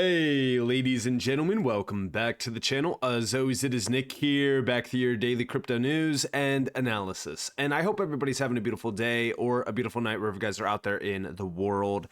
Hey, ladies and gentlemen, welcome back to the channel. As always, it is Nick here, back with your daily crypto news and analysis. And I hope everybody's having a beautiful day or a beautiful night wherever you guys are out there in the world.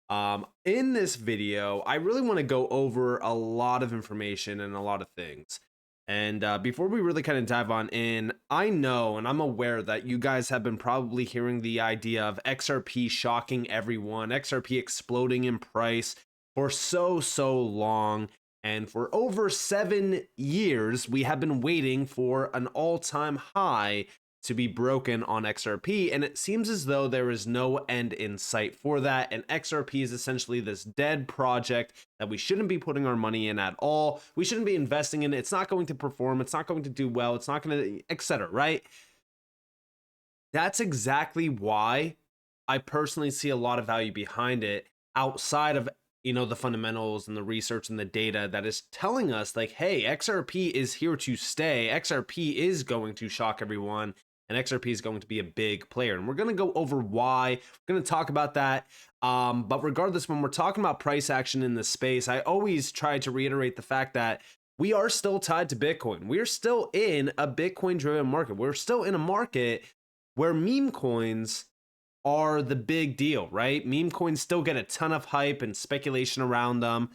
In this video, I really want to go over a lot of information and a lot of things. And before we really kind of dive on in, I know and I'm aware that you guys have been probably hearing the idea of XRP shocking everyone, XRP exploding in price for so long, and for over 7 years we have been waiting for an all-time high to be broken on XRP, and it seems as though there is no end in sight for that. And XRP is essentially this dead project that we shouldn't be putting our money in at all. We shouldn't be investing in it. It's not going to perform, it's not going to do well, it's not going to, etc., right? That's exactly why I personally see a lot of value behind it outside of the fundamentals and the research and the data that is telling us like, hey, XRP is here to stay. XRP is going to shock everyone, and XRP is going to be a big player. And we're going to go over why. We're going to talk about that. But regardless, when we're talking about price action in this space, I always try to reiterate the fact that we are still tied to Bitcoin. We're still in a Bitcoin-driven market. We're still in a market where meme coins are the big deal, right? Meme coins still get a ton of hype and speculation around them.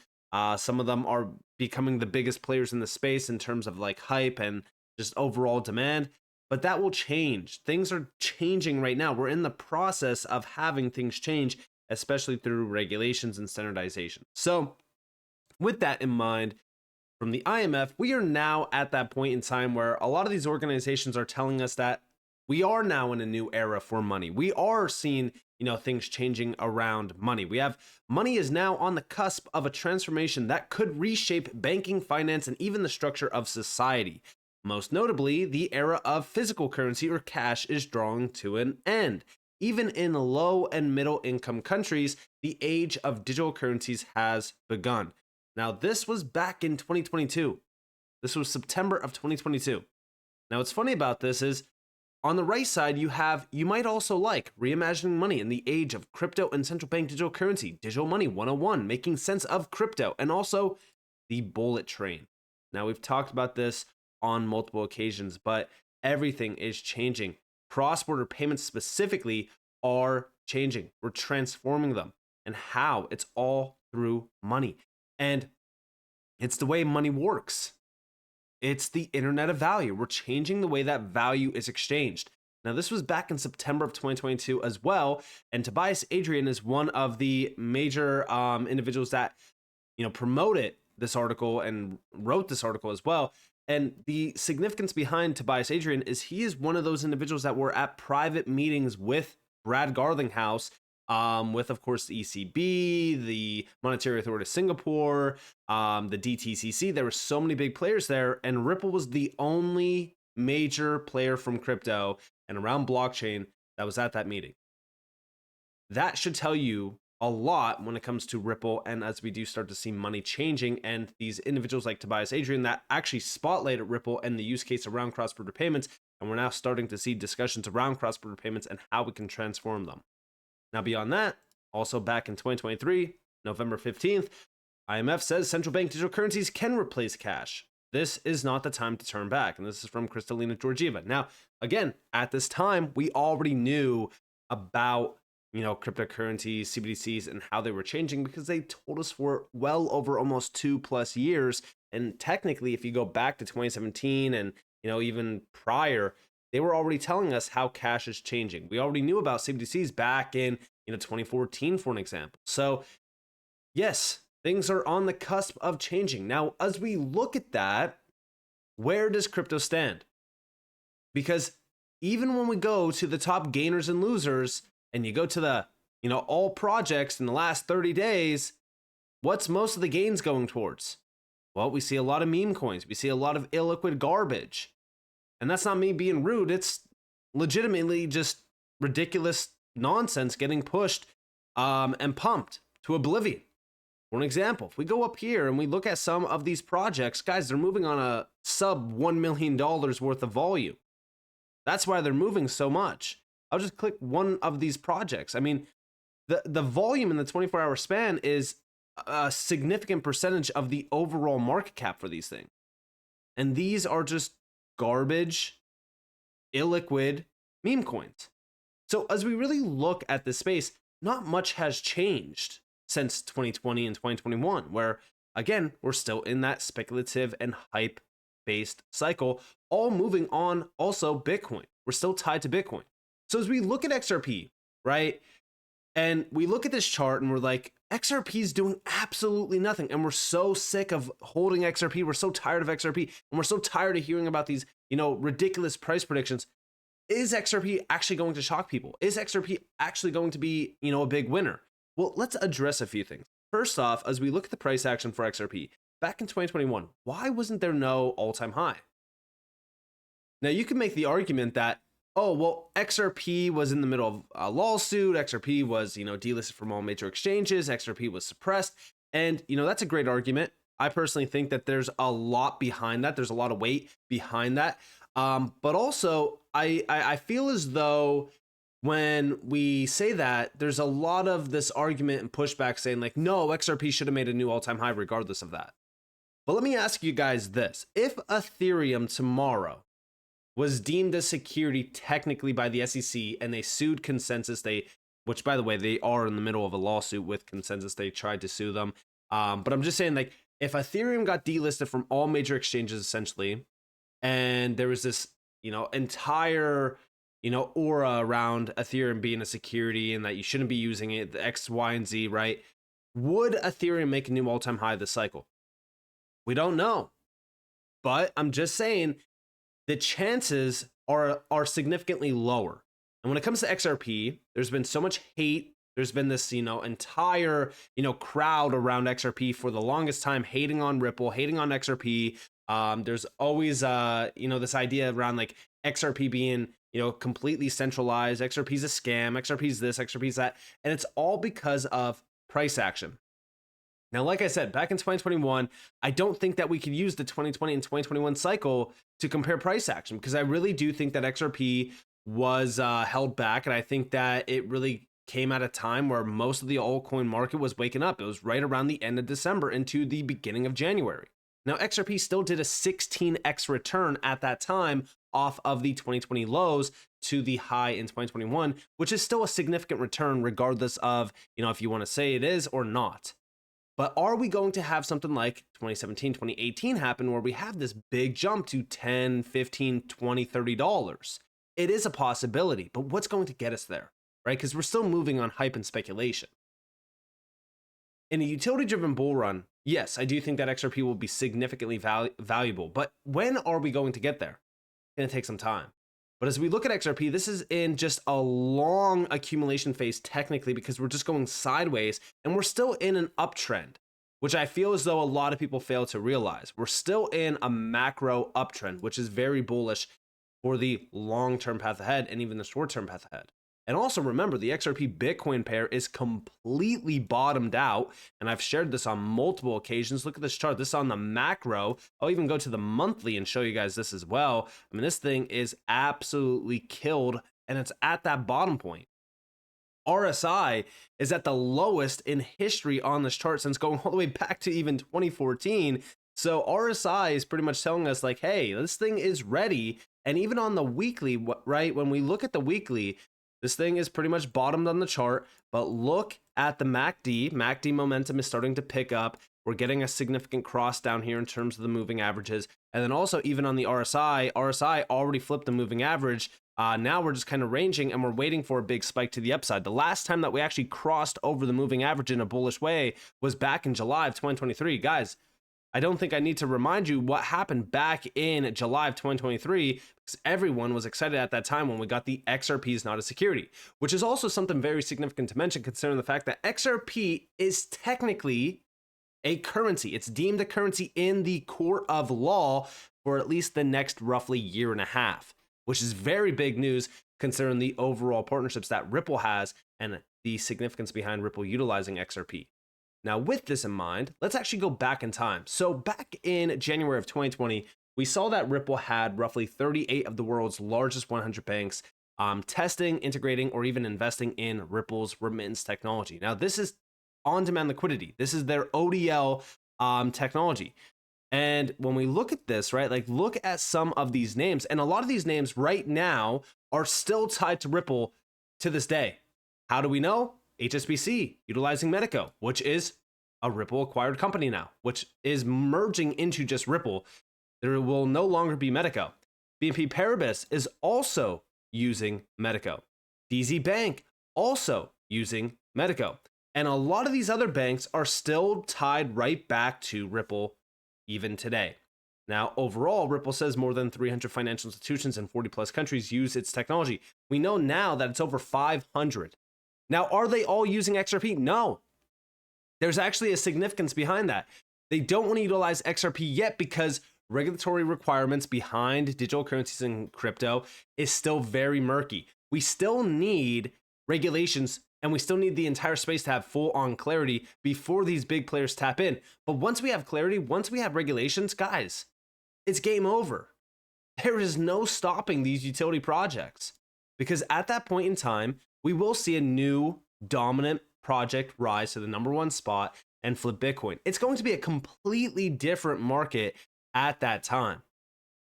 Some of them are becoming the biggest players in the space in terms of like hype and just overall demand, but that will change. Things are changing right now. We're in the process of having things change, especially through regulations and standardization. So with that in mind, from the IMF, we are now at that point in time where a lot of these organizations are telling us that we are now in a new era for money. We are seeing, things changing around money. Money is now on the cusp of a transformation that could reshape banking, finance, and even the structure of society. Most notably, the era of physical currency or cash is drawing to an end. Even in low and middle income countries, the age of digital currencies has begun. Now, this was back in 2022. This was September of 2022. Now, what's funny about this is, on the right side, you might also like reimagining money in the age of crypto and central bank digital currency, digital money 101, making sense of crypto, and also the bullet train. Now, we've talked about this on multiple occasions, but everything is changing. Cross-border payments specifically are changing. We're transforming them, and how? It's all through money. And it's the way money works. It's the internet of value. We're changing the way that value is exchanged. Now, this was back in September of 2022 as well. And Tobias Adrian is one of the major individuals that, promoted this article and wrote this article as well. And the significance behind Tobias Adrian is he is one of those individuals that were at private meetings with Brad Garlinghouse, with, of course, the ECB, the Monetary Authority of Singapore, the DTCC. There were so many big players there, and Ripple was the only major player from crypto and around blockchain that was at that meeting. That should tell you a lot when it comes to Ripple, and as we do start to see money changing, and these individuals like Tobias Adrian that actually spotlighted Ripple and the use case around cross-border payments, and we're now starting to see discussions around cross-border payments and how we can transform them. Now, beyond that, also back in 2023, November 15th, IMF says central bank digital currencies can replace cash. This is not the time to turn back. And this is from Kristalina Georgieva. Now, again, at this time, we already knew about, cryptocurrencies, CBDCs, and how they were changing because they told us for well over almost 2+ years. And technically, if you go back to 2017 and, even prior, they were already telling us how cash is changing. We already knew about CBDCs back in 2014, for an example. So yes, things are on the cusp of changing. Now, as we look at that, where does crypto stand? Because even when we go to the top gainers and losers, and you go to the all projects in the last 30 days, what's most of the gains going towards? Well, we see a lot of meme coins. We see a lot of illiquid garbage. And that's not me being rude. It's legitimately just ridiculous nonsense getting pushed and pumped to oblivion. For an example, if we go up here and we look at some of these projects, guys, they're moving on a sub $1 million worth of volume. That's why they're moving so much. I'll just click one of these projects. I mean, the volume in the 24-hour span is a significant percentage of the overall market cap for these things. And these are just garbage, illiquid meme coins. So as we really look at this space, not much has changed since 2020 and 2021, where again, we're still in that speculative and hype based cycle, all moving on also Bitcoin. We're still tied to Bitcoin. So as we look at XRP, right? And we look at this chart and we're like, XRP is doing absolutely nothing. And we're so sick of holding XRP. We're so tired of XRP. And we're so tired of hearing about these, ridiculous price predictions. Is XRP actually going to shock people? Is XRP actually going to be, a big winner? Well, let's address a few things. First off, as we look at the price action for XRP, back in 2021, why wasn't there no all-time high? Now, you can make the argument that, oh, well, XRP was in the middle of a lawsuit. XRP was, delisted from all major exchanges. XRP was suppressed. And, that's a great argument. I personally think that there's a lot behind that. There's a lot of weight behind that. But also, I feel as though when we say that, there's a lot of this argument and pushback saying like, no, XRP should have made a new all-time high regardless of that. But let me ask you guys this. If Ethereum tomorrow was deemed a security technically by the SEC and they sued Consensus, which by the way, they are in the middle of a lawsuit with Consensus, they tried to sue them. But I'm just saying, like, if Ethereum got delisted from all major exchanges essentially, and there was this, entire, aura around Ethereum being a security and that you shouldn't be using it, the X, Y, and Z, right? Would Ethereum make a new all-time high this cycle? We don't know. But I'm just saying the chances are significantly lower. And when it comes to XRP, there's been so much hate. There's been this, entire, crowd around XRP for the longest time, hating on Ripple, hating on XRP. There's always, this idea around like XRP being, completely centralized. XRP's a scam. XRP's this, XRP's that. And it's all because of price action. Now, like I said, back in 2021, I don't think that we could use the 2020 and 2021 cycle to compare price action, because I really do think that XRP was held back. And I think that it really came at a time where most of the altcoin market was waking up. It was right around the end of December into the beginning of January. Now, XRP still did a 16x return at that time off of the 2020 lows to the high in 2021, which is still a significant return regardless of, if you want to say it is or not. But are we going to have something like 2017, 2018 happen where we have this big jump to $10, $15, $20, $30? It is a possibility, but what's going to get us there, right? Because we're still moving on hype and speculation. In a utility-driven bull run, yes, I do think that XRP will be significantly valuable, but when are we going to get there? It's going to take some time. But as we look at XRP, this is in just a long accumulation phase technically, because we're just going sideways and we're still in an uptrend, which I feel as though a lot of people fail to realize. We're still in a macro uptrend, which is very bullish for the long-term path ahead and even the short-term path ahead. And also remember, the XRP Bitcoin pair is completely bottomed out. And I've shared this on multiple occasions. Look at this chart. This is on the macro. I'll even go to the monthly and show you guys this as well. I mean, this thing is absolutely killed and it's at that bottom point. RSI is at the lowest in history on this chart since going all the way back to even 2014. So RSI is pretty much telling us like, hey, this thing is ready. And even on the weekly, right, when we look at the weekly, this thing is pretty much bottomed on the chart, but look at the MACD. MACD momentum is starting to pick up. We're getting a significant cross down here in terms of the moving averages. And then also even on the RSI already flipped the moving average. Now we're just kind of ranging and we're waiting for a big spike to the upside. The last time that we actually crossed over the moving average in a bullish way was back in July of 2023. Guys, I don't think I need to remind you what happened back in July of 2023, because everyone was excited at that time when we got the XRP is not a security, which is also something very significant to mention considering the fact that XRP is technically a currency. It's deemed a currency in the court of law for at least the next roughly year and a half, which is very big news considering the overall partnerships that Ripple has and the significance behind Ripple utilizing XRP. Now, with this in mind, let's actually go back in time. So back in January of 2020, we saw that Ripple had roughly 38 of the world's largest 100 banks testing, integrating, or even investing in Ripple's remittance technology. Now, this is on-demand liquidity. This is their ODL technology. And when we look at this, right, like look at some of these names, and a lot of these names right now are still tied to Ripple to this day. How do we know? HSBC utilizing Medico, which is a Ripple acquired company now, which is merging into just Ripple. There will no longer be Medico. BNP Paribas is also using Medico. DZ Bank also using Medico. And a lot of these other banks are still tied right back to Ripple even today. Now, overall, Ripple says more than 300 financial institutions in 40 plus countries use its technology. We know now that it's over 500. Now, are they all using XRP? No. There's actually a significance behind that. They don't want to utilize XRP yet because regulatory requirements behind digital currencies and crypto is still very murky. We still need regulations, and we still need the entire space to have full on clarity before these big players tap in. But once we have clarity, once we have regulations, guys, it's game over. There is no stopping these utility projects, because at that point in time, we will see a new dominant project rise to the #1 spot and flip Bitcoin. It's going to be a completely different market at that time.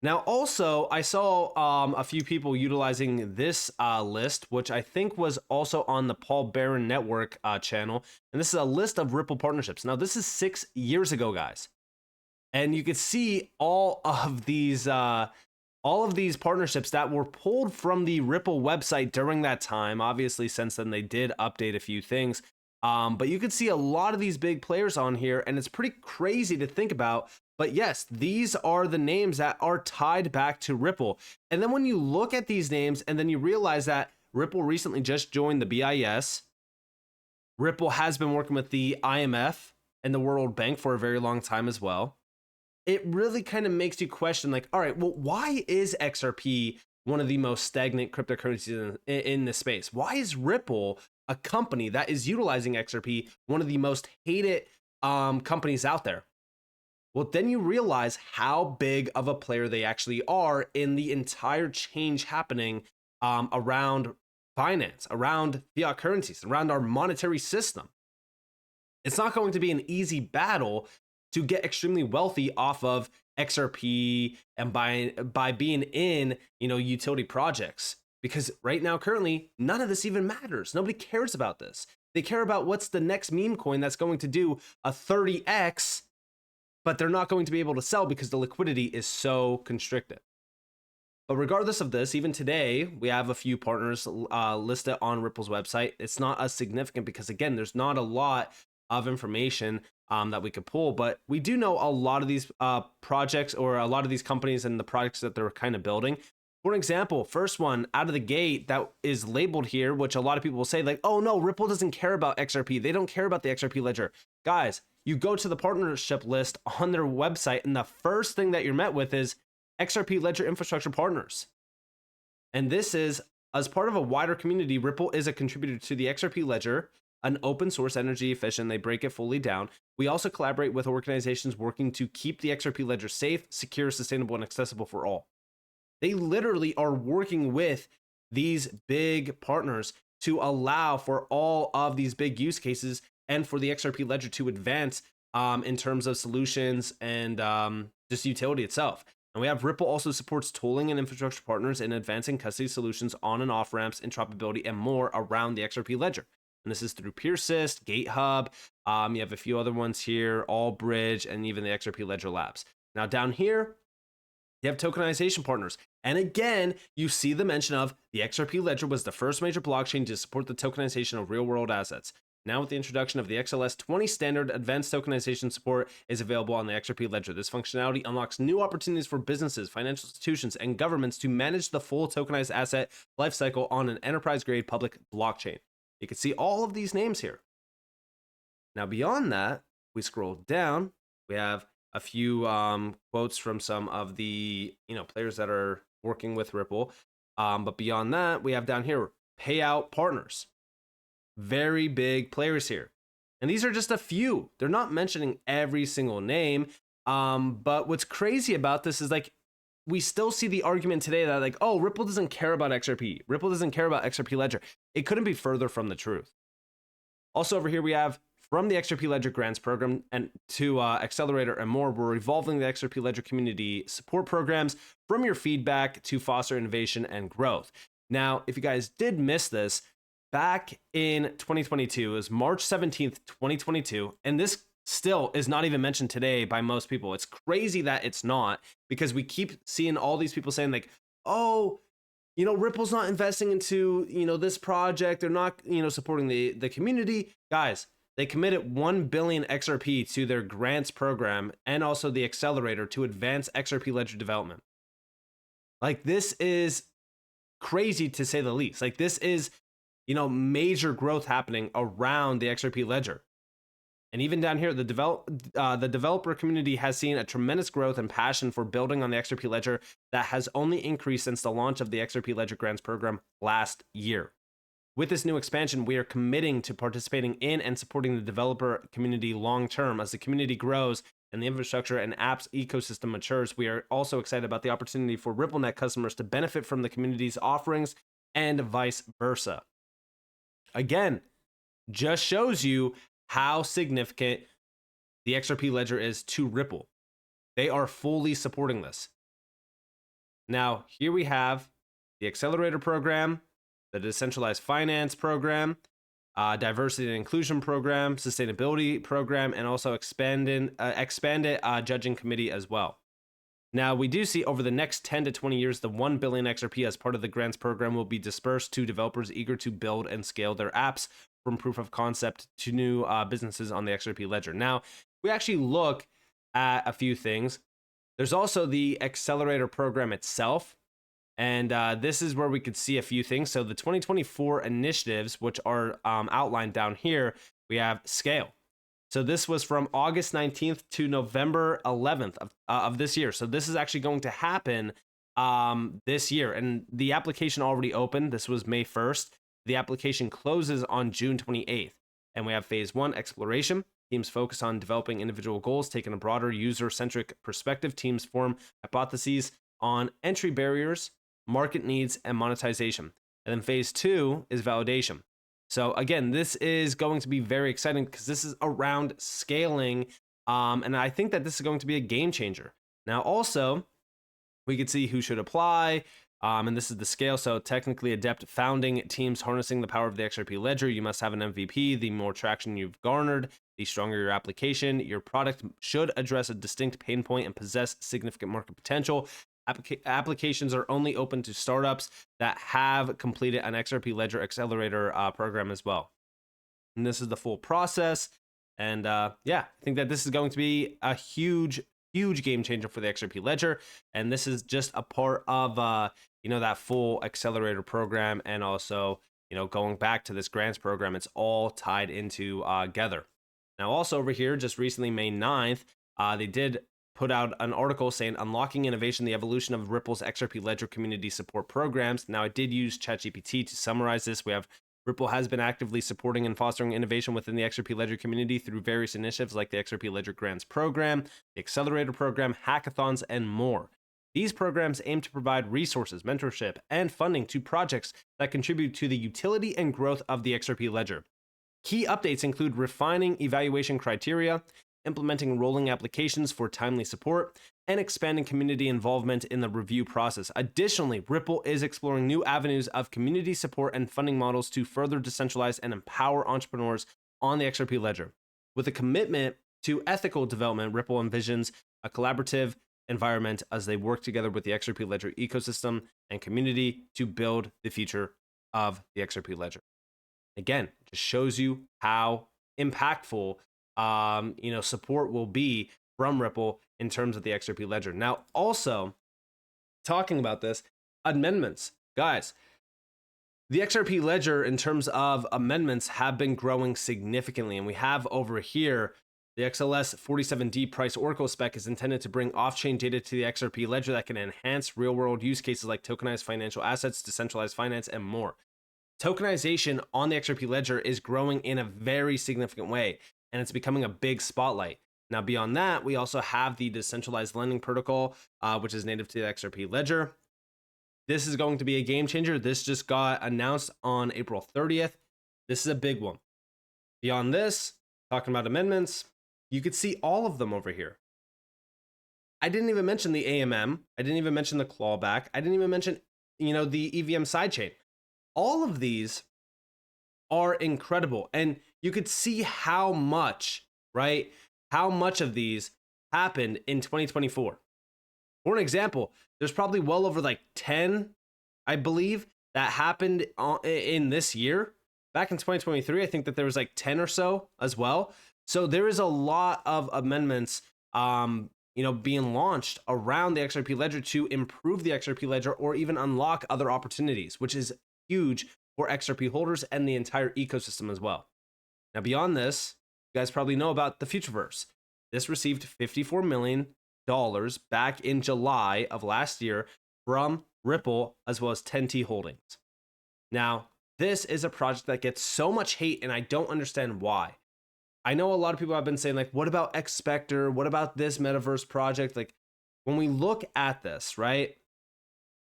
Now, also, I saw a few people utilizing this list, which I think was also on the Paul Barron Network channel. And this is a list of Ripple partnerships. Now, this is 6 years ago, guys. And you could see all of these partnerships that were pulled from the Ripple website during that time. Obviously, since then, they did update a few things. But you could see a lot of these big players on here, and it's pretty crazy to think about. But yes, these are the names that are tied back to Ripple. And then when you look at these names and then you realize that Ripple recently just joined the BIS, Ripple has been working with the IMF and the World Bank for a very long time as well. It really kind of makes you question, like, all right, well, why is XRP one of the most stagnant cryptocurrencies in this space? Why is Ripple, a company that is utilizing XRP, one of the most hated companies out there? Well, then you realize how big of a player they actually are in the entire change happening around finance, around fiat currencies, around our monetary system. It's not going to be an easy battle to get extremely wealthy off of XRP and by being in, utility projects. Because right now, currently, none of this even matters. Nobody cares about this. They care about what's the next meme coin that's going to do a 30x, but they're not going to be able to sell because the liquidity is so constricted. But regardless of this, even today, we have a few partners listed on Ripple's website. It's not as significant because, again, there's not a lot of information that we could pull, but we do know a lot of these projects, or a lot of these companies and the products that they're kind of building. For example, first one out of the gate that is labeled here, which a lot of people will say, like, oh no, Ripple doesn't care about XRP. They don't care about the XRP ledger. Guys, you go to the partnership list on their website, and the first thing that you're met with is XRP Ledger Infrastructure Partners. And this is, as part of a wider community, Ripple is a contributor to the XRP Ledger, an open source, energy efficient. They break it fully down. We also collaborate with organizations working to keep the XRP Ledger safe, secure, sustainable, and accessible for all. They literally are working with these big partners to allow for all of these big use cases and for the XRP Ledger to advance in terms of solutions and just utility itself. And we have Ripple also supports tooling and infrastructure partners in advancing custody solutions on and off ramps, interoperability, and more around the XRP Ledger. And this is through PeerSys, GateHub. You have a few other ones here, AllBridge, and even the XRP Ledger Labs. Now down here, you have tokenization partners. And again, you see the mention of the XRP Ledger was the first major blockchain to support the tokenization of real-world assets. Now with the introduction of the XLS20 standard, advanced tokenization support is available on the XRP Ledger. This functionality unlocks new opportunities for businesses, financial institutions, and governments to manage the full tokenized asset lifecycle on an enterprise-grade public blockchain. You can see all of these names here. Now beyond that, we scroll down, we have a few quotes from some of the players that are working with Ripple. But beyond that, we have down here payout partners. Very big players here. And these are just a few. They're not mentioning every single name. But what's crazy about this is, like, we still see the argument today that, like, oh, Ripple doesn't care about XRP. Ripple doesn't care about XRP Ledger. It couldn't be further from the truth. Also over here, we have from the XRP Ledger Grants program and to Accelerator and more, we're evolving the XRP Ledger community support programs from your feedback to foster innovation and growth. Now, if you guys did miss this, back in 2022, it was March 17th, 2022, and this still is not even mentioned today by most people. It's crazy that it's not, because we keep seeing all these people saying like, oh, Ripple's not investing into, this project. They're not, supporting the community. Guys, they committed 1 billion XRP to their grants program and also the accelerator to advance XRP Ledger development. Like, this is crazy to say the least. Like, this is, major growth happening around the XRP Ledger. And even down here, the developer community has seen a tremendous growth and passion for building on the XRP Ledger that has only increased since the launch of the XRP Ledger Grants program last year. With this new expansion, we are committing to participating in and supporting the developer community long term. As the community grows and the infrastructure and apps ecosystem matures, we are also excited about the opportunity for RippleNet customers to benefit from the community's offerings and vice versa. Again, just shows you how significant the XRP Ledger is to Ripple. They are fully supporting this. Now, here we have the Accelerator program, the Decentralized Finance program, Diversity and Inclusion program, Sustainability program, and also expanded Judging Committee as well. Now, we do see over the next 10 to 20 years, the 1 billion XRP as part of the grants program will be dispersed to developers eager to build and scale their apps from proof of concept to new businesses on the XRP Ledger. Now, we actually look at a few things. There's also the Accelerator program itself, and this is where we could see a few things. So the 2024 initiatives, which are outlined down here, we have Scale. So this was from August 19th to November 11th of this year. So this is actually going to happen this year. And the application already opened. This was May 1st. The application closes on June 28th. And we have phase 1, exploration. Teams focus on developing individual goals, taking a broader user-centric perspective. Teams form hypotheses on entry barriers, market needs, and monetization. And then phase 2 is validation. So again, this is going to be very exciting because this is around scaling. And I think that this is going to be a game changer. Now, also, we could see who should apply. And this is the scale. So technically adept founding teams harnessing the power of the XRP Ledger. You must have an MVP. The more traction you've garnered, the stronger your application. Your product should address a distinct pain point and possess significant market potential. Applications are only open to startups that have completed an XRP Ledger Accelerator program as well. And this is the full process. And yeah, I think that this is going to be a huge game changer for the XRP Ledger. And this is just a part of, that full Accelerator program. And also, going back to this grants program, it's all tied into together. Now, also over here, just recently, May 9th, they did put out an article saying unlocking innovation, the evolution of Ripple's XRP Ledger community support programs. Now, I did use ChatGPT to summarize this. We have Ripple has been actively supporting and fostering innovation within the XRP Ledger community through various initiatives like the XRP Ledger Grants Program, the Accelerator Program, hackathons, and more. These programs aim to provide resources, mentorship, and funding to projects that contribute to the utility and growth of the XRP Ledger. Key updates include refining evaluation criteria, implementing rolling applications for timely support, and expanding community involvement in the review process. Additionally, Ripple is exploring new avenues of community support and funding models to further decentralize and empower entrepreneurs on the XRP Ledger. With a commitment to ethical development, Ripple envisions a collaborative environment as they work together with the XRP Ledger ecosystem and community to build the future of the XRP Ledger. Again, it just shows you how impactful support will be from Ripple in terms of the XRP Ledger. Now, also talking about this, amendments, guys, the XRP Ledger in terms of amendments have been growing significantly. And we have over here, the XLS 47D price Oracle spec is intended to bring off-chain data to the XRP Ledger that can enhance real-world use cases like tokenized financial assets, decentralized finance, and more. Tokenization on the XRP Ledger is growing in a very significant way, and it's becoming a big spotlight. Now, beyond that, we also have the decentralized lending protocol, which is native to the XRP Ledger. This is going to be a game changer. This just got announced on April 30th. This is a big one. Beyond this, talking about amendments, you could see all of them over here. I didn't even mention the AMM. I didn't even mention the clawback. I didn't even mention, the EVM sidechain. All of these are incredible. And you could see how much, right? How much of these happened in 2024. For an example, there's probably well over like 10, I believe, that happened in this year. Back in 2023, I think that there was like 10 or so as well. So there is a lot of amendments being launched around the XRP ledger to improve the XRP ledger or even unlock other opportunities, which is huge for XRP holders and the entire ecosystem as well. Now, beyond this, you guys probably know about the Futureverse. This received $54 million back in July of last year from Ripple as well as 10T Holdings. Now, this is a project that gets so much hate, and I don't understand why. I know a lot of people have been saying, like, what about Xspectre? What about this metaverse project? Like, when we look at this, right,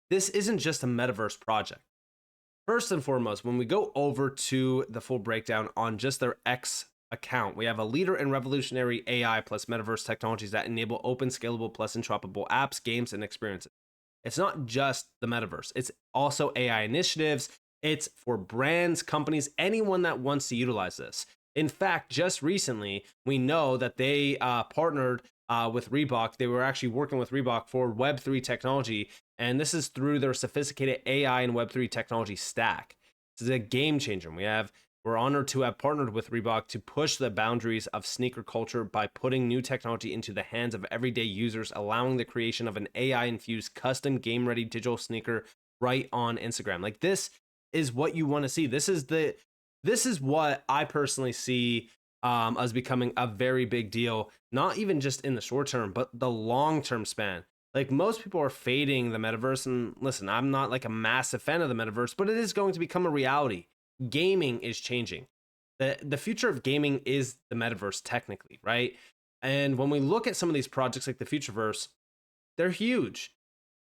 this isn't just a metaverse project. First and foremost, when we go over to the full breakdown on just their X account, we have a leader in revolutionary AI plus metaverse technologies that enable open, scalable, plus interoperable apps, games, and experiences. It's not just the metaverse. It's also AI initiatives. It's for brands, companies, anyone that wants to utilize this. In fact, just recently, we know that they partnered with Reebok. They were actually working with Reebok for Web3 technology, and this is through their sophisticated AI and Web3 technology stack. This is a game changer. We're honored to have partnered with Reebok to push the boundaries of sneaker culture by putting new technology into the hands of everyday users, allowing the creation of an AI-infused custom game-ready digital sneaker right on Instagram. Like, this is what you want to see. This is what I personally see as becoming a very big deal, not even just in the short term, but the long-term span. Like, most people are fading the metaverse, and listen, I'm not like a massive fan of the metaverse, but it is going to become a reality. Gaming is changing. The future of gaming is the metaverse, technically, right? And when we look at some of these projects like the Futureverse, they're huge.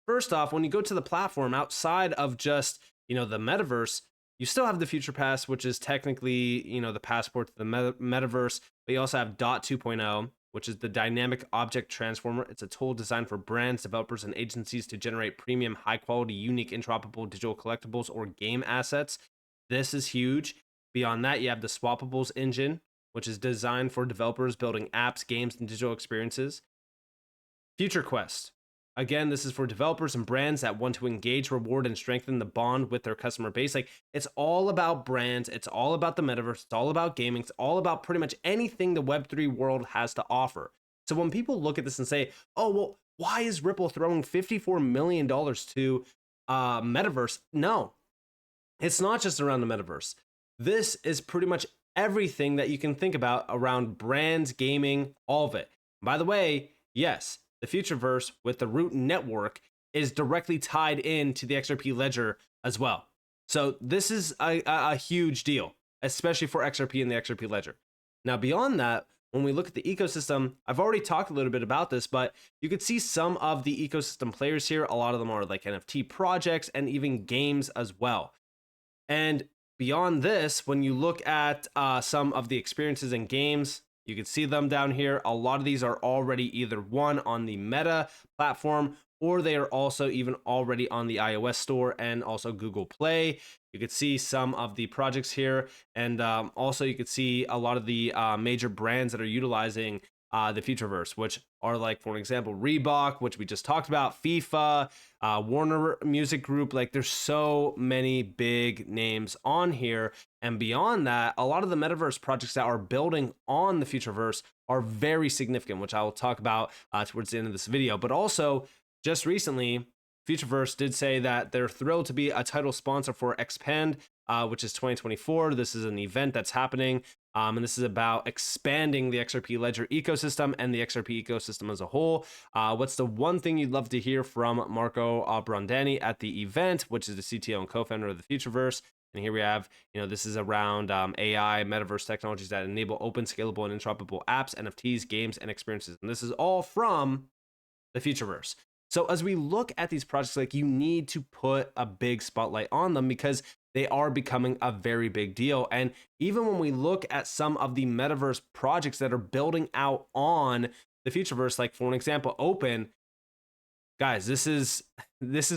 First off, when you go to the platform outside of just, the metaverse, you still have the Future Pass, which is technically, the passport to the metaverse, but you also have DOT 2.0, which is the dynamic object transformer. It's a tool designed for brands, developers, and agencies to generate premium, high-quality, unique, interoperable digital collectibles or game assets. This is huge. Beyond that, you have the Swappables engine, which is designed for developers building apps, games, and digital experiences. Future Quest. Again, this is for developers and brands that want to engage, reward, and strengthen the bond with their customer base. Like, it's all about brands. It's all about the metaverse. It's all about gaming. It's all about pretty much anything the Web3 world has to offer. So when people look at this and say, oh, well, why is Ripple throwing $54 million to metaverse? No, it's not just around the metaverse. This is pretty much everything that you can think about around brands, gaming, all of it. By the way, yes, the Futureverse with the Root network is directly tied into the XRP ledger as well. So this is a huge deal, especially for XRP and the XRP ledger. Now, beyond that, when we look at the ecosystem, I've already talked a little bit about this, but you could see some of the ecosystem players here. A lot of them are like NFT projects and even games as well. And beyond this, when you look at some of the experiences and games, you can see them down here. A lot of these are already either one on the Meta platform, or they are also even already on the iOS store and also Google Play. You could see some of the projects here. And also you could see a lot of the major brands that are utilizing the Futureverse, which are like, for example, Reebok, which we just talked about, FIFA, Warner Music Group. Like, there's so many big names on here. And beyond that, a lot of the metaverse projects that are building on the Futureverse are very significant, which I will talk about towards the end of this video. But also, just recently, Futureverse did say that they're thrilled to be a title sponsor for Expand, which is 2024. This is an event that's happening, and this is about expanding the XRP Ledger ecosystem and the XRP ecosystem as a whole. What's the one thing you'd love to hear from Marco Brandani at the event, which is the CTO and co-founder of the Futureverse? And here we have, this is around AI, metaverse technologies that enable open, scalable, and interoperable apps, NFTs, games, and experiences. And this is all from the Futureverse. So as we look at these projects, like, you need to put a big spotlight on them because they are becoming a very big deal. And even when we look at some of the metaverse projects that are building out on the Futureverse, like for an example, Open, guys, this is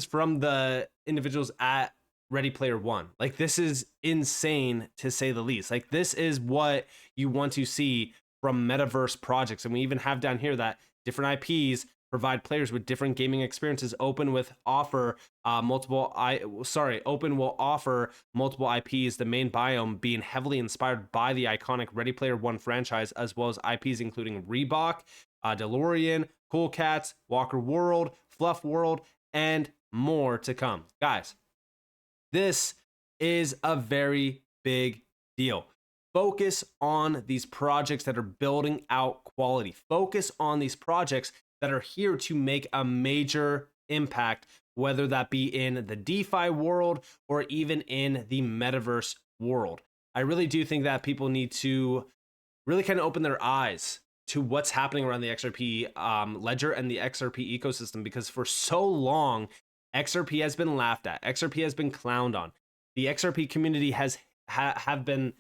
from the individuals at Ready Player One. Like, this is insane to say the least. Like, this is what you want to see from metaverse projects. And we even have down here that different IPs provide players with different gaming experiences. Open will offer multiple IPs, the main biome being heavily inspired by the iconic Ready Player One franchise, as well as IPs including Reebok, DeLorean, Cool Cats, Walker World, Fluff World, and more to come. Guys, this is a very big deal. Focus on these projects that are building out quality. Focus on these projects that are here to make a major impact, whether that be in the DeFi world or even in the metaverse world. I really do think that people need to really kind of open their eyes to what's happening around the XRP ledger and the XRP ecosystem, because for so long, XRP has been laughed at. XRP has been clowned on. The XRP community have been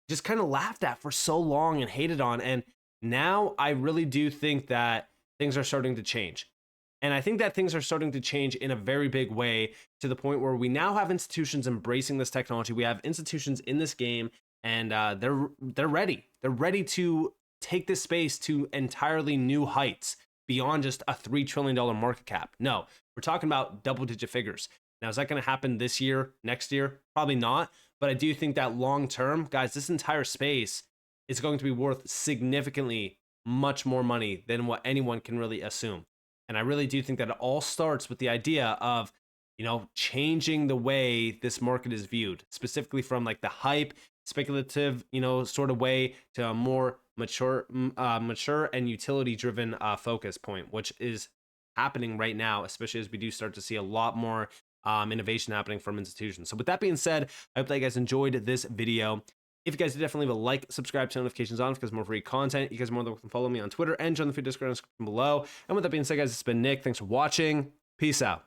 just kind of laughed at for so long and hated on. And now I really do think that things are starting to change. And I think that things are starting to change in a very big way, to the point where we now have institutions embracing this technology. We have institutions in this game, and they're ready. They're ready to take this space to entirely new heights beyond just a $3 trillion market cap. No, we're talking about double-digit figures. Now, is that going to happen this year, next year? Probably not. But I do think that long term, guys, this entire space is going to be worth significantly much more money than what anyone can really assume. And I really do think that it all starts with the idea of, changing the way this market is viewed, specifically from like the hype, speculative, sort of way, to a more mature and utility driven focus point, which is happening right now, especially as we do start to see a lot more innovation happening from institutions. So with that being said, I hope that you guys enjoyed this video. If you guys did, definitely leave a like, subscribe, turn notifications on because more free content. You guys are more than welcome to follow me on Twitter and join the free Discord description below. And with that being said, guys, it's been Nick. Thanks for watching. Peace out.